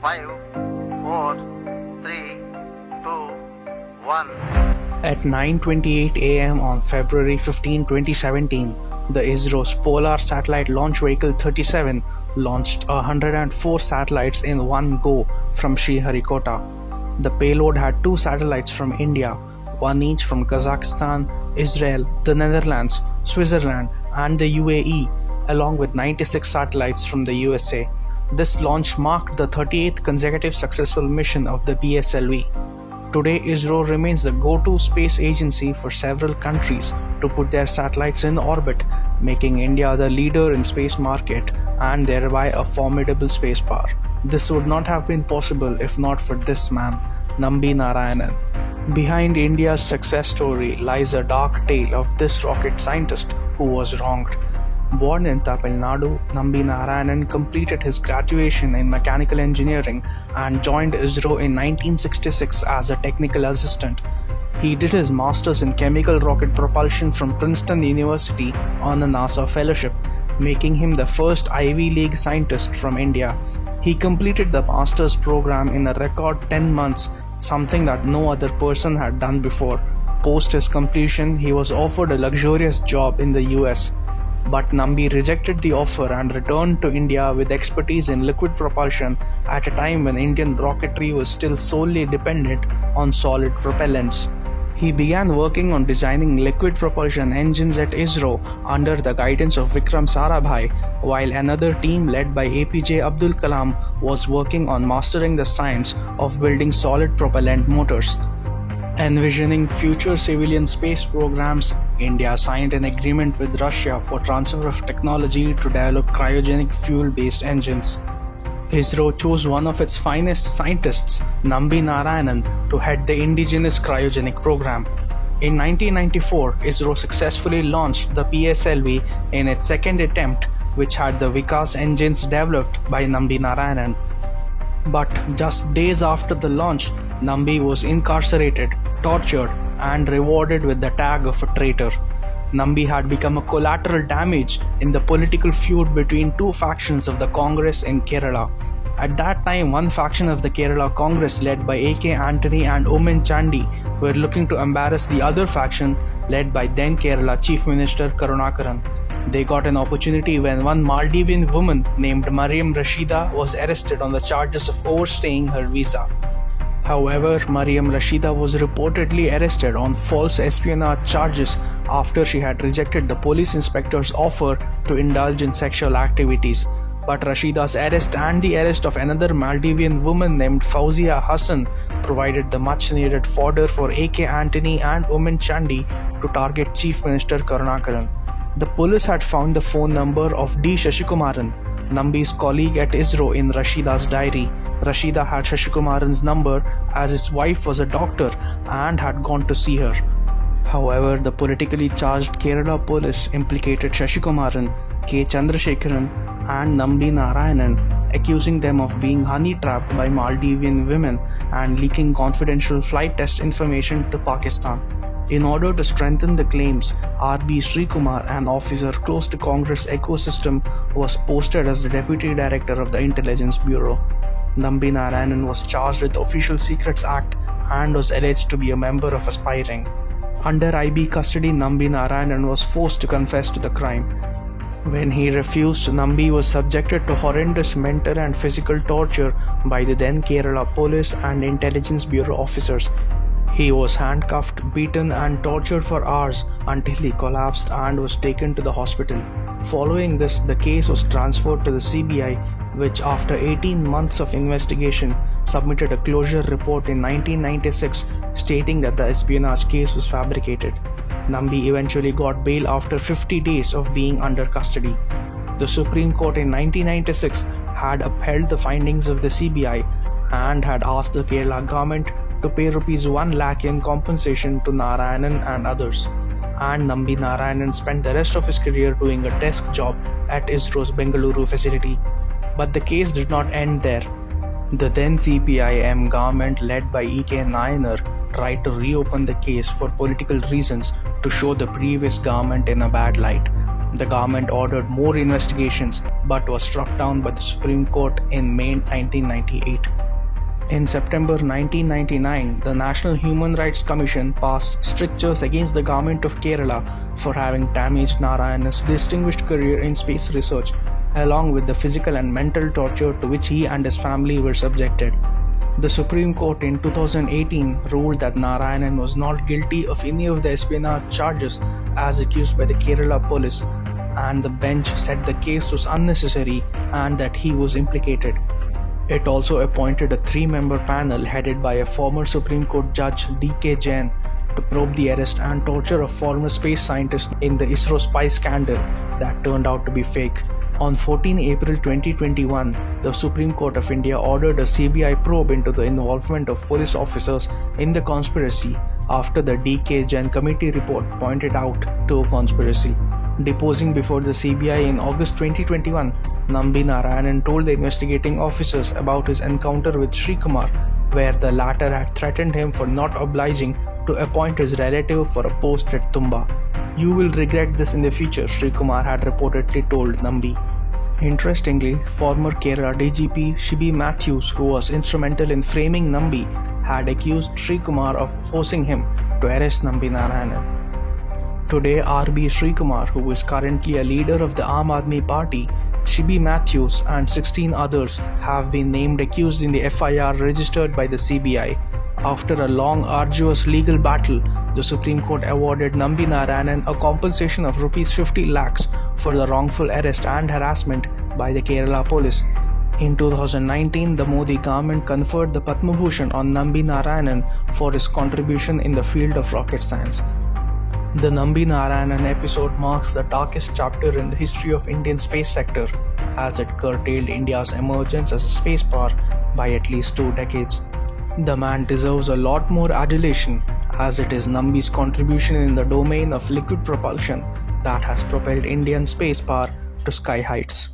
5, 4, 3, 2, 1. At 9:28 a.m. on February 15, 2017, the ISRO's Polar Satellite Launch Vehicle 37 launched 104 satellites in one go from Sriharikota. The payload had two satellites from India, one each from Kazakhstan, Israel, the Netherlands, Switzerland, and the UAE, along with 96 satellites from the USA. This launch marked the 38th consecutive successful mission of the PSLV. Today, ISRO remains the go-to space agency for several countries to put their satellites in orbit, making India the leader in space market and thereby a formidable space power. This would not have been possible if not for this man, Nambi Narayanan. Behind India's success story lies a dark tale of this rocket scientist who was wronged. Born in Tamil Nadu, Nambi Narayanan completed his graduation in mechanical engineering and joined ISRO in 1966 as a technical assistant. He did his master's in chemical rocket propulsion from Princeton University on a NASA fellowship, making him the first Ivy League scientist from India. He completed the master's program in a record 10 months, something that no other person had done before. Post his completion, he was offered a luxurious job in the US. But Nambi rejected the offer and returned to India with expertise in liquid propulsion at a time when Indian rocketry was still solely dependent on solid propellants. He began working on designing liquid propulsion engines at ISRO under the guidance of Vikram Sarabhai, while another team led by APJ Abdul Kalam was working on mastering the science of building solid propellant motors. Envisioning future civilian space programs, India signed an agreement with Russia for transfer of technology to develop cryogenic fuel-based engines. ISRO chose one of its finest scientists, Nambi Narayanan, to head the indigenous cryogenic program. In 1994, ISRO successfully launched the PSLV in its second attempt, which had the Vikas engines developed by Nambi Narayanan. But just days after the launch, Nambi was incarcerated, tortured, and rewarded with the tag of a traitor. Nambi had become a collateral damage in the political feud between two factions of the Congress in Kerala. At that time, one faction of the Kerala Congress led by A.K. Antony and Oommen Chandy were looking to embarrass the other faction led by then Kerala Chief Minister Karunakaran. They got an opportunity when one Maldivian woman named Mariam Rashida was arrested on the charges of overstaying her visa. However, Mariam Rashida was reportedly arrested on false espionage charges after she had rejected the police inspector's offer to indulge in sexual activities. But Rashida's arrest and the arrest of another Maldivian woman named Fauzia Hassan provided the much-needed fodder for A.K. Antony and Oommen Chandy to target Chief Minister Karunakaran. The police had found the phone number of D. Shashikumaran, Nambi's colleague at ISRO, in Rashida's diary. Rashida had Shashikumaran's number as his wife was a doctor and had gone to see her. However, the politically charged Kerala police implicated Shashikumaran, K. Chandrasekharan, and Nambi Narayanan, accusing them of being honey-trapped by Maldivian women and leaking confidential flight test information to Pakistan. In order to strengthen the claims, R.B. Srikumar, an officer close to Congress ecosystem, was posted as the Deputy Director of the Intelligence Bureau. Nambi Narayanan was charged with the Official Secrets Act and was alleged to be a member of aspiring. Under IB custody, Nambi Narayanan was forced to confess to the crime. When he refused, Nambi was subjected to horrendous mental and physical torture by the then Kerala Police and Intelligence Bureau officers. He was handcuffed, beaten, and tortured for hours until he collapsed and was taken to the hospital. Following this, the case was transferred to the CBI, which, after 18 months of investigation, submitted a closure report in 1996 stating that the espionage case was fabricated. Nambi eventually got bail after 50 days of being under custody. The Supreme Court in 1996 had upheld the findings of the CBI and had asked the Kerala government to pay Rs 1 lakh in compensation to Narayanan and others. And Nambi Narayanan spent the rest of his career doing a desk job at ISRO's Bengaluru facility. But the case did not end there. The then CPIM government, led by E.K. Nayanar, tried to reopen the case for political reasons to show the previous government in a bad light. The government ordered more investigations but was struck down by the Supreme Court in May 1998. In September 1999, the National Human Rights Commission passed strictures against the government of Kerala for having damaged Narayanan's distinguished career in space research, along with the physical and mental torture to which he and his family were subjected. The Supreme Court in 2018 ruled that Narayanan was not guilty of any of the espionage charges as accused by the Kerala police, and the bench said the case was unnecessary and that he was implicated. It also appointed a 3-member panel headed by a former Supreme Court Judge D.K. Jain to probe the arrest and torture of former space scientists in the ISRO spy scandal that turned out to be fake. On 14 April 2021, the Supreme Court of India ordered a CBI probe into the involvement of police officers in the conspiracy after the D.K. Jain committee report pointed out to a conspiracy. Deposing before the CBI in August 2021, Nambi Narayanan told the investigating officers about his encounter with Sri Kumar, where the latter had threatened him for not obliging to appoint his relative for a post at Tumba. "You will regret this in the future," Sri Kumar had reportedly told Nambi. Interestingly, former Kerala DGP Shibi Matthews, who was instrumental in framing Nambi, had accused Sri Kumar of forcing him to arrest Nambi Narayanan. Today, RB Sri Kumar, who is currently a leader of the Aam Aadmi Party, Shibi Matthews and 16 others have been named accused in the FIR registered by the CBI. After a long, arduous legal battle, the Supreme Court awarded Nambi Narayanan a compensation of Rs 50 lakhs for the wrongful arrest and harassment by the Kerala police. In 2019, the Modi government conferred the Padma Bhushan on Nambi Narayanan for his contribution in the field of rocket science. The Nambi Narayanan episode marks the darkest chapter in the history of Indian space sector, as it curtailed India's emergence as a space power by at least 2 decades. The man deserves a lot more adulation, as it is Nambi's contribution in the domain of liquid propulsion that has propelled Indian space power to sky heights.